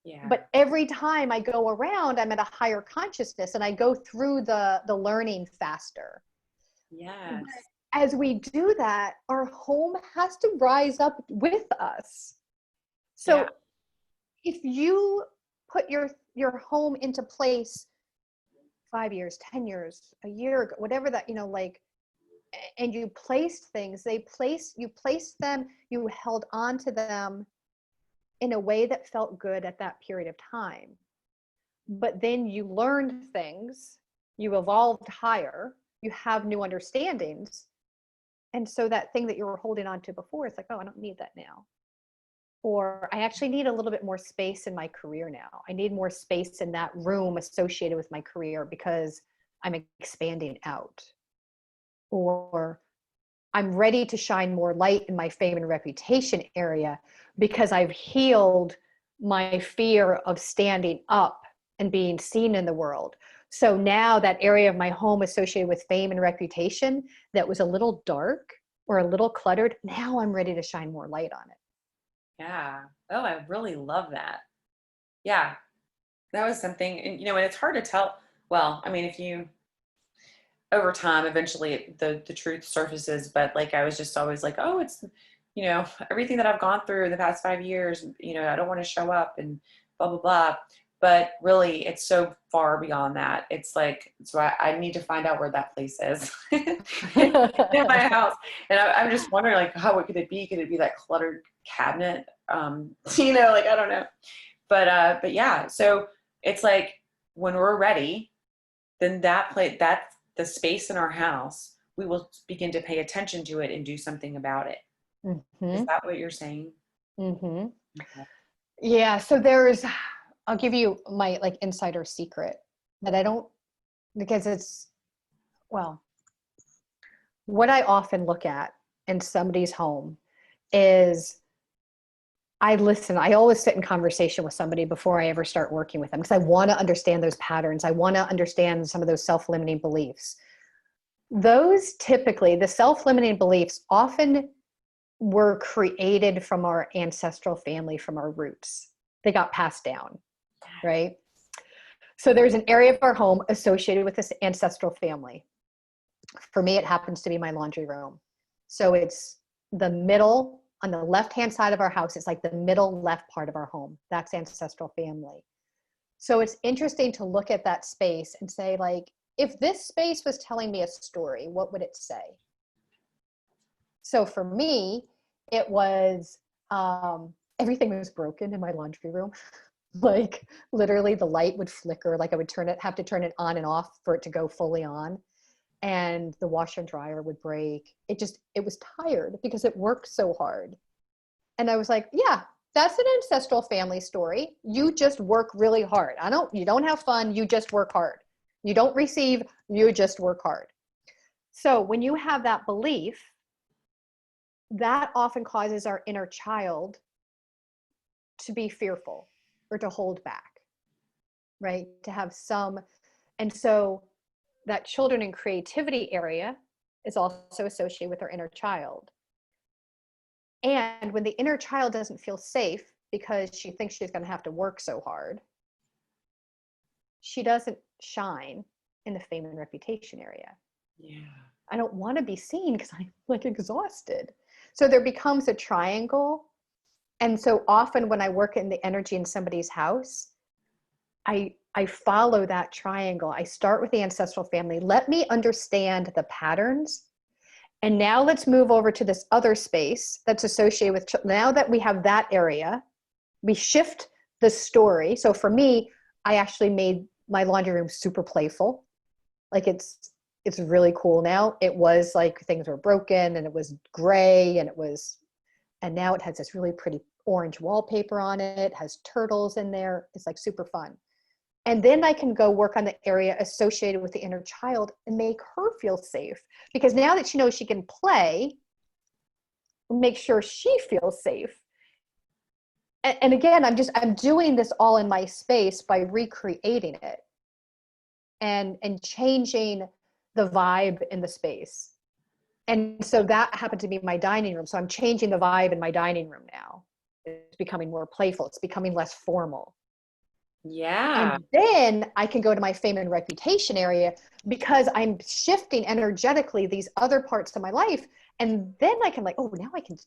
Yeah. But every time I go around, I'm at a higher consciousness, and I go through the learning faster. Yes. But as we do that, our home has to rise up with us. So if you put your home into place 5 years, 10 years, a year ago, whatever that, and you placed things, you placed them, you held on to them in a way that felt good at that period of time. But then you learned things, you evolved higher, you have new understandings. And so that thing that you were holding on to before, it's like, oh, I don't need that now. Or I actually need a little bit more space in my career now. I need more space in that room associated with my career because I'm expanding out. Or I'm ready to shine more light in my fame and reputation area because I've healed my fear of standing up and being seen in the world. So now that area of my home associated with fame and reputation that was a little dark or a little cluttered, now I'm ready to shine more light on it. Yeah. Oh, I really love that. Yeah. That was something, and and it's hard to tell. Well, I mean, if you over time, eventually the truth surfaces, but like I was just always like, oh, it's everything that I've gone through in the past 5 years, I don't want to show up and blah blah blah. But really, it's so far beyond that. It's like, so I need to find out where that place is in my house. And I'm just wondering, like, what could it be? Could it be that cluttered cabinet? Like, I don't know. But yeah, so it's like when we're ready, then that's the space in our house, we will begin to pay attention to it and do something about it. Mm-hmm. Is that what you're saying? Mm-hmm. Okay. Yeah. So I'll give you my insider secret that I don't, because it's, well, what I often look at in somebody's home is I always sit in conversation with somebody before I ever start working with them because I want to understand those patterns. I want to understand some of those self-limiting beliefs. Those typically, the self-limiting beliefs often were created from our ancestral family, from our roots. They got passed down, right? So there's an area of our home associated with this ancestral family. For me, it happens to be my laundry room. So it's the middle, on the left-hand side of our house, it's like the middle left part of our home. That's ancestral family. So it's interesting to look at that space and say, like, if this space was telling me a story, what would it say? So for me, it was, everything was broken in my laundry room. Like literally the light would flicker, like I would have to turn it on and off for it to go fully on. And the washer and dryer would break. It was tired because it worked so hard. And I was like, yeah, That's an ancestral family story. You just work really hard. You don't have fun. You just work hard. You don't receive, you just work hard. So when you have that belief, that often causes our inner child to be fearful or to hold back, right? To have some, and so that children and creativity area is also associated with our inner child. And when the inner child doesn't feel safe because she thinks she's going to have to work so hard, she doesn't shine in the fame and reputation area. Yeah. I don't want to be seen because I'm like exhausted. So there becomes a triangle. And so often when I work in the energy in somebody's house, I follow that triangle. I start with the ancestral family. Let me understand the patterns. And now let's move over to this other space that's associated with, now that we have that area, we shift the story. So for me, I actually made my laundry room super playful. Like it's really cool now. It was like things were broken and it was gray and now it has this really pretty orange wallpaper on it. It has turtles in there. It's like super fun. And then I can go work on the area associated with the inner child and make her feel safe. Because now that she knows she can play, make sure she feels safe. And again, I'm doing this all in my space by recreating it and changing the vibe in the space. And so that happened to be my dining room. So I'm changing the vibe in my dining room now. It's becoming more playful. It's becoming less formal. Yeah. And then I can go to my fame and reputation area because I'm shifting energetically these other parts of my life. And then I can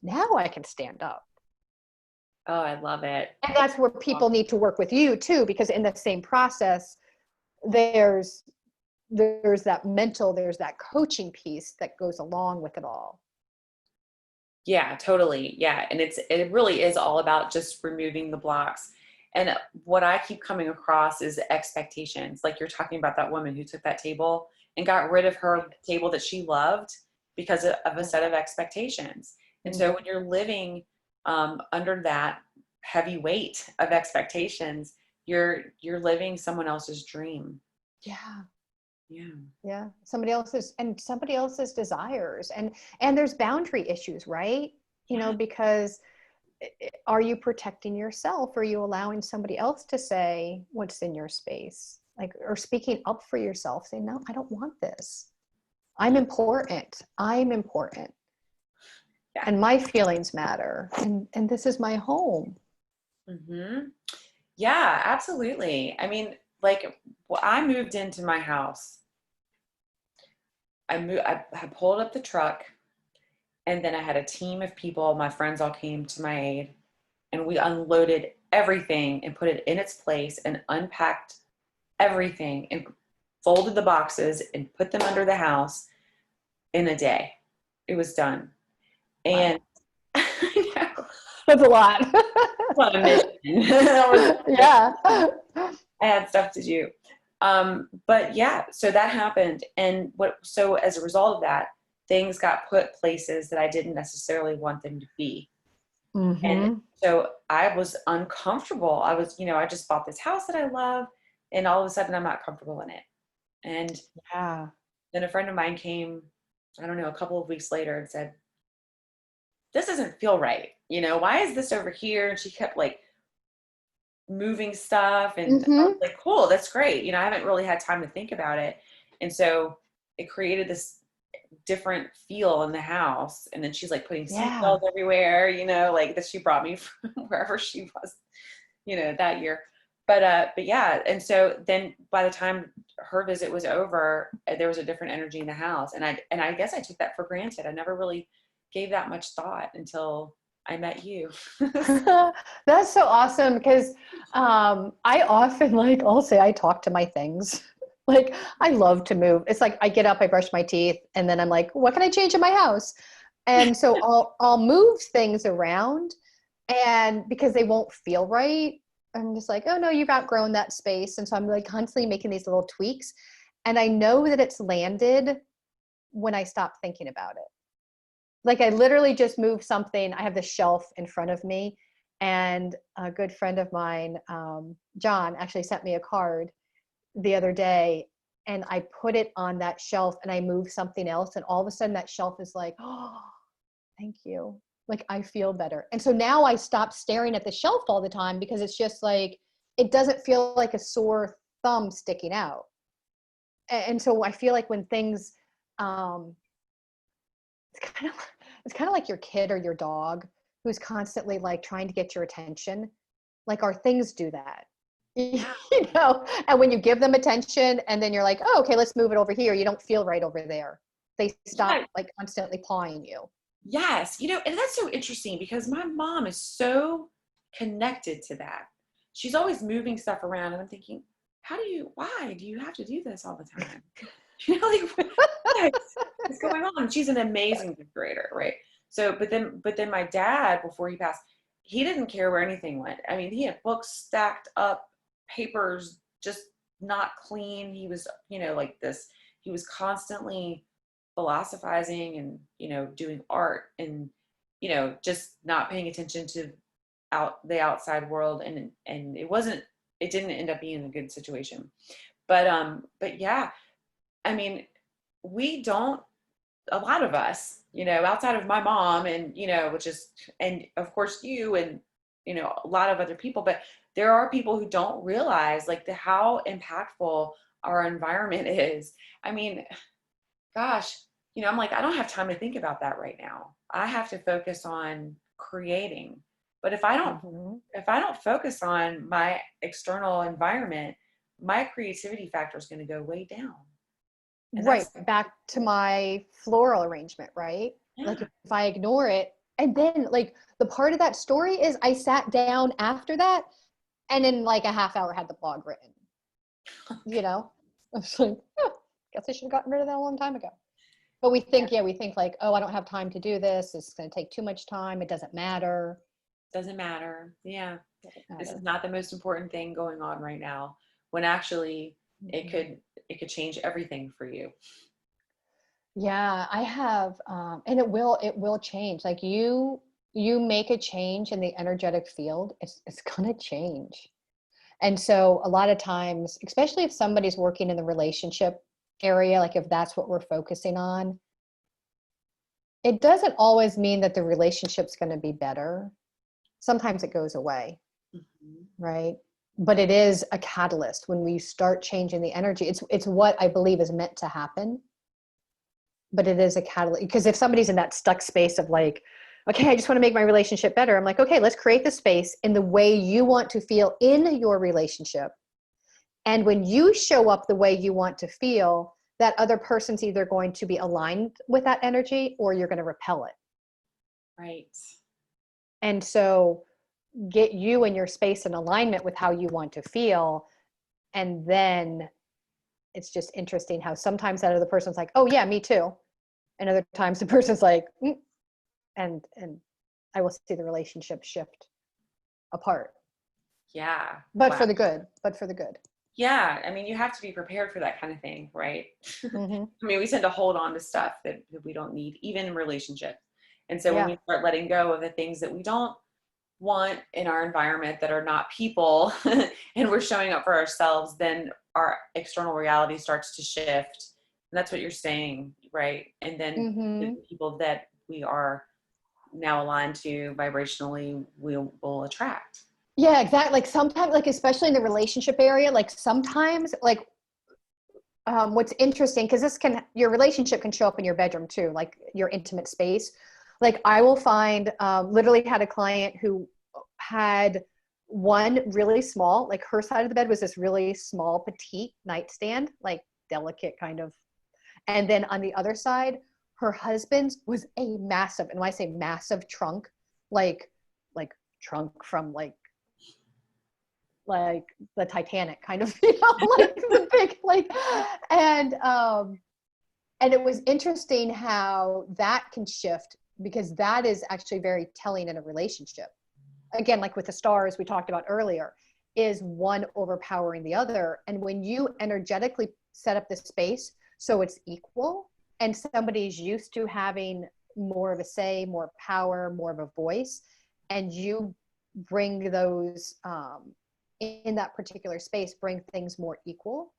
now I can stand up. Oh, I love it. And that's where people need to work with you too, because in the same process, there's that coaching piece that goes along with it all. Yeah, totally. Yeah. And it really is all about just removing the blocks. And what I keep coming across is expectations. Like you're talking about that woman who took that table and got rid of her table that she loved because of a set of expectations. And so when you're living under that heavy weight of expectations, you're living someone else's dream. Yeah. Yeah. Yeah. Somebody else's desires. And there's boundary issues, right? You know, because are you protecting yourself? Or are you allowing somebody else to say what's in your space? Like, or speaking up for yourself, saying, no, I don't want this. I'm important. Yeah. And my feelings matter. And this is my home. Mm-hmm. Yeah, absolutely. I mean, like, I moved into my house. I had pulled up the truck, and then I had a team of people. My friends all came to my aid, and we unloaded everything and put it in its place and unpacked everything and folded the boxes and put them under the house in a day. It was done. And wow. I know. That's a lot. What a mission. That was yeah. I had stuff to do. But yeah, so that happened. And so as a result of that, things got put places that I didn't necessarily want them to be. Mm-hmm. And so I was uncomfortable. I was, I just bought this house that I love, and all of a sudden I'm not comfortable in it. And yeah. Then a friend of mine came, I don't know, a couple of weeks later and said, this doesn't feel right. Why is this over here? And she kept like moving stuff, and I was like, cool, that's great. I haven't really had time to think about it. And so it created this different feel in the house. And then she's like putting seatbelts everywhere, like that she brought me from wherever she was, that year. But yeah. And so then by the time her visit was over, there was a different energy in the house. And I guess I took that for granted. I never really gave that much thought until I met you. That's so awesome, because I often I'll say I talk to my things. Like, I love to move. It's like I get up, I brush my teeth, and then I'm like, what can I change in my house? And so I'll move things around, and because they won't feel right, I'm just like, oh no, you've outgrown that space. And so I'm like constantly making these little tweaks. And I know that it's landed when I stop thinking about it. Like, I literally just moved something. I have the shelf in front of me, And a good friend of mine, John, actually sent me a card the other day, and I put it on that shelf and I moved something else. And all of a sudden that shelf is like, oh, thank you. Like, I feel better. And so now I stop staring at the shelf all the time, because it's just like, it doesn't feel like a sore thumb sticking out. And so I feel like when things, it's kind of like your kid or your dog who's constantly like trying to get your attention. Like, our things do that. You know, and when you give them attention and then you're like, oh, okay, let's move it over here, you don't feel right over there. They stop Yeah. like constantly pawing you. Yes. You know, and that's so interesting because my mom is so connected to that. She's always moving stuff around, and I'm thinking, why do you have to do this all the time? You know, like, what's going on? She's an amazing decorator, right? So, but then my dad, before he passed, he didn't care where anything went. I mean, he had books stacked up, papers just not clean. He was, like this. He was constantly philosophizing and, doing art and, just not paying attention to the outside world. And it didn't end up being a good situation. But yeah, I mean, we don't, a lot of us, outside of my mom and, and of course you and, a lot of other people, but there are people who don't realize like how impactful our environment is. I mean, gosh, I'm like, I don't have time to think about that right now. I have to focus on creating. But if I don't focus on my external environment, my creativity factor is going to go way down. And Right. Back to my floral arrangement, right? yeah. Like, if I ignore it, and then like the part of that story is I sat down after that and in like a half hour had the blog written. I was like, oh, guess I should have gotten rid of that a long time ago. But we think like, oh, I don't have time to do this. It's going to take too much time. It doesn't matter. Doesn't matter. Yeah. Doesn't matter. This is not the most important thing going on right now, when actually it could change everything for you. Yeah, I have, and it will change. Like, you make a change in the energetic field, it's gonna change. And so a lot of times, especially if somebody's working in the relationship area, like if that's what we're focusing on, it doesn't always mean that the relationship's going to be better. Sometimes it goes away, right? But it is a catalyst when we start changing the energy. It's what I believe is meant to happen. But it is a catalyst, because if somebody's in that stuck space of like, okay, I just want to make my relationship better, I'm like, okay, let's create the space in the way you want to feel in your relationship. And when you show up the way you want to feel, that other person's either going to be aligned with that energy or you're going to repel it. Right. And so get you in your space in alignment with how you want to feel. And then it's just interesting how sometimes that other person's like, oh yeah, me too. And other times the person's like, and I will see the relationship shift apart. Yeah. But for the good. Yeah. I mean, you have to be prepared for that kind of thing, right? Mm-hmm. I mean, we tend to hold on to stuff that we don't need, even in relationships. And so when we start letting go of the things that we don't want in our environment that are not people, and we're showing up for ourselves, then our external reality starts to shift. And that's what you're saying, right? And then the people that we are now aligned to vibrationally, will attract. Yeah, exactly. Like sometimes, like especially in the relationship area, like sometimes, like what's interesting, because your relationship can show up in your bedroom too, like your intimate space. Like I will find, literally had a client who had one really small, like her side of the bed was this really small, petite nightstand, like delicate kind of. And then on the other side, her husband's was a massive, and when I say massive, trunk, like trunk from like the Titanic kind of, like the big, like, and it was interesting how that can shift, because that is actually very telling in a relationship. Again, like with the stars we talked about earlier, is one overpowering the other. And when you energetically set up the space so it's equal, and somebody's used to having more of a say, more power, more of a voice, and you bring those, in that particular space, bring things more equal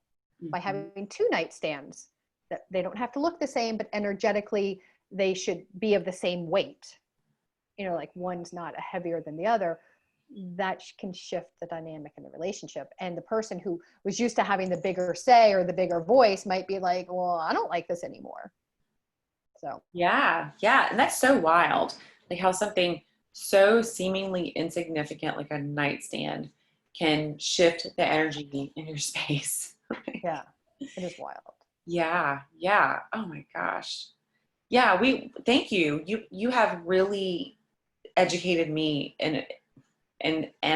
by having 2 nightstands that they don't have to look the same, but energetically they should be of the same weight. You know, like one's not a heavier than the other. That can shift the dynamic in the relationship. And the person who was used to having the bigger say or the bigger voice might be like, well, I don't like this anymore. So Yeah. Yeah. And that's so wild. Like how something so seemingly insignificant, like a nightstand, can shift the energy in your space. yeah, it is wild. Yeah. Yeah. Oh my gosh. Yeah. Thank you. You have really educated me and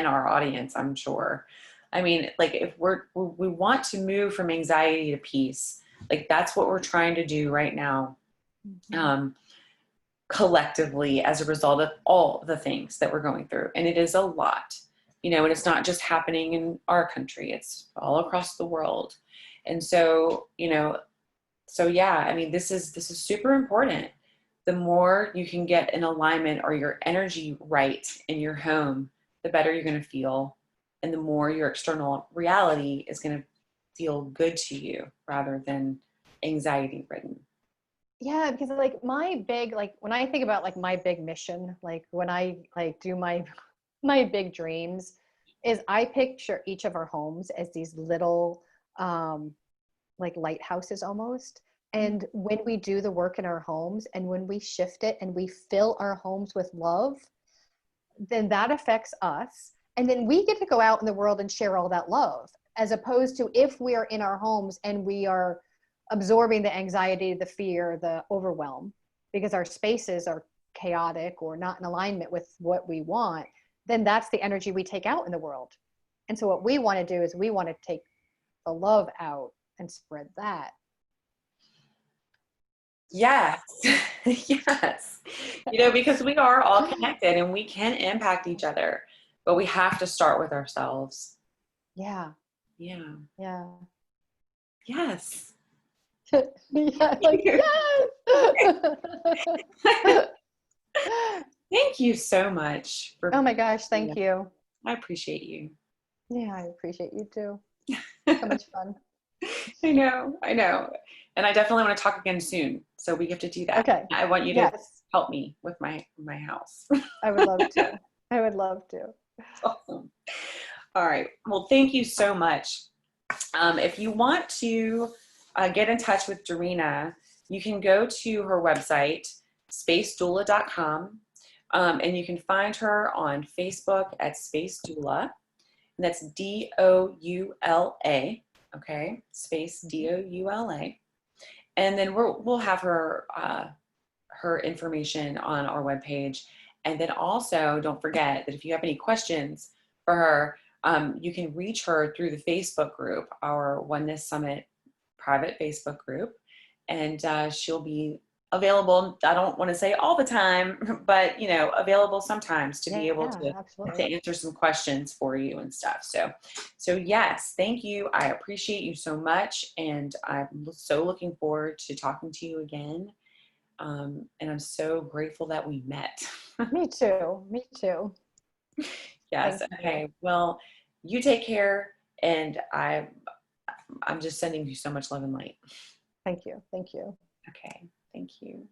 our audience, I'm sure. I mean, like if we want to move from anxiety to peace, like that's what we're trying to do right now, collectively as a result of all the things that we're going through. And it is a lot, and it's not just happening in our country, it's all across the world. And so, so yeah, I mean, this is super important. The more you can get in alignment or your energy right in your home, the better you're going to feel. And the more your external reality is going to feel good to you rather than anxiety ridden. Yeah, because like my big, like when I think about like my big mission, like when I like do my my big dreams, is I picture each of our homes as these little like lighthouses almost. And when we do the work in our homes and when we shift it and we fill our homes with love, then that affects us. And then we get to go out in the world and share all that love, as opposed to if we are in our homes and we are absorbing the anxiety, the fear, the overwhelm, because our spaces are chaotic or not in alignment with what we want, then that's the energy we take out in the world. And so what we want to do is we want to take the love out and spread that. Yes. Yes. Because we are all connected and we can impact each other, but we have to start with ourselves. Yeah. Yeah. Yeah. Yes. Yeah, like, yes. Thank you so much for. Oh my gosh, thank you. I appreciate you. Yeah, I appreciate you too. So much fun. I know. And I definitely want to talk again soon. So we have to do that. Okay. I want you to Yes. help me with my house. I would love to. I would love to. Awesome. All right. Well, thank you so much. If you want to get in touch with Dorena, you can go to her website, spacedoula.com, and you can find her on Facebook at Space Doula, and that's DOULA. Okay, Space DOULA, and then we'll have her her information on our webpage. And then also, don't forget that if you have any questions for her, you can reach her through the Facebook group, our Oneness Summit private Facebook group, and she'll be available. I don't want to say all the time, but available sometimes to be able to answer some questions for you and stuff. So yes, thank you. I appreciate you so much, and I'm so looking forward to talking to you again. And I'm so grateful that we met. Me too. Me too. Yes. Okay. Well, you take care, and I'm just sending you so much love and light. Thank you. Thank you. Okay. Thank you.